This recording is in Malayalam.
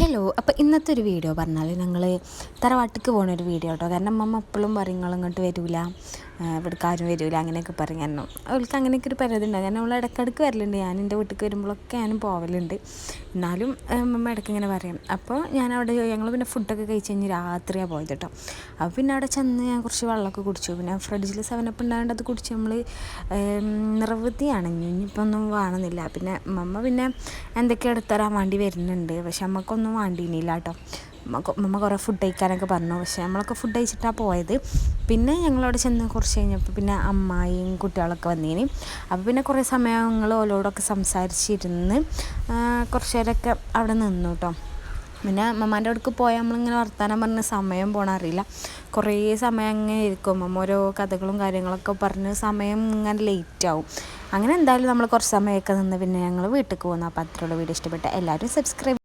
ഹലോ. അപ്പോൾ ഇന്നത്തെ ഒരു വീഡിയോ പറഞ്ഞാൽ ഞങ്ങൾ തറവാട്ടിക്ക് പോകുന്ന ഒരു വീഡിയോ കേട്ടോ. കാരണം അമ്മ എപ്പോഴും പറയും നിങ്ങൾ ഇങ്ങോട്ട് വരില്ല, ഇവിടേക്ക് ആരും വരില്ല, അങ്ങനെയൊക്കെ പറയും. കാരണം അവൾക്ക് അങ്ങനെയൊക്കെ ഒരു പരാതി ഉണ്ടാകും. കാരണം അവൾ ഇടയ്ക്കിടയ്ക്ക് വരലുണ്ട്. ഞാൻ എൻ്റെ വീട്ടിലേക്ക് വരുമ്പോഴൊക്കെ ഞാനും പോവലുണ്ട്. എന്നാലും അമ്മ ഇടയ്ക്ക് ഇങ്ങനെ പറയും. അപ്പോൾ ഞാൻ ഞങ്ങൾ പിന്നെ ഫുഡൊക്കെ കഴിച്ച് കഴിഞ്ഞ് രാത്രിയാണ് പോയത് കേട്ടോ. അപ്പോൾ പിന്നെ അവിടെ ചെന്ന് ഞാൻ കുറച്ച് വെള്ളമൊക്കെ കുടിച്ചു. പിന്നെ ഫ്രിഡ്ജിൽ 7up ഉണ്ടായതുകൊണ്ട് അത് കുടിച്ച് നമ്മൾ നിർവൃത്തിയാണ്, ഇനിയിപ്പോൾ ഒന്നും വേണമെന്നില്ല. പിന്നെ അമ്മ പിന്നെ എന്തൊക്കെ എടുത്തരാൻ വേണ്ടി വരുന്നുണ്ട്. പക്ഷെ അമ്മക്കൊന്നും വേണ്ടിയില്ല കേട്ടോ. അമ്മ കുറേ ഫുഡ് കഴിക്കാനൊക്കെ പറഞ്ഞു. പക്ഷേ നമ്മളൊക്കെ ഫുഡ് കഴിച്ചിട്ടാണ് പോയത്. പിന്നെ ഞങ്ങളവിടെ ചെന്ന് കുറച്ച് കഴിഞ്ഞപ്പോൾ പിന്നെ അമ്മായിയും കുട്ടികളൊക്കെ വന്നീനി. അപ്പോൾ പിന്നെ കുറേ സമയം ഞങ്ങൾ ഓലോടൊക്കെ സംസാരിച്ചിരുന്ന് കുറച്ച് നേരമൊക്കെ അവിടെ നിന്നു കേട്ടോ. പിന്നെ അമ്മമാൻ്റെ അടുക്ക് പോയാൽ നമ്മളിങ്ങനെ വർത്താനം പറഞ്ഞ് സമയം പോകണം അറിയില്ല. കുറേ സമയം അങ്ങനെ ഇരിക്കും. അമ്മ ഓരോ കഥകളും കാര്യങ്ങളൊക്കെ പറഞ്ഞ് സമയം ഇങ്ങനെ ലേറ്റാവും. അങ്ങനെ എന്തായാലും നമ്മൾ കുറച്ച് സമയമൊക്കെ നിന്ന് പിന്നെ ഞങ്ങൾ വീട്ടിലേക്ക് പോകുന്നു. അപ്പോൾ അത്രയുള്ള വീഡിയോ ഇഷ്ടപ്പെട്ട എല്ലാവരും സബ്സ്ക്രൈബ്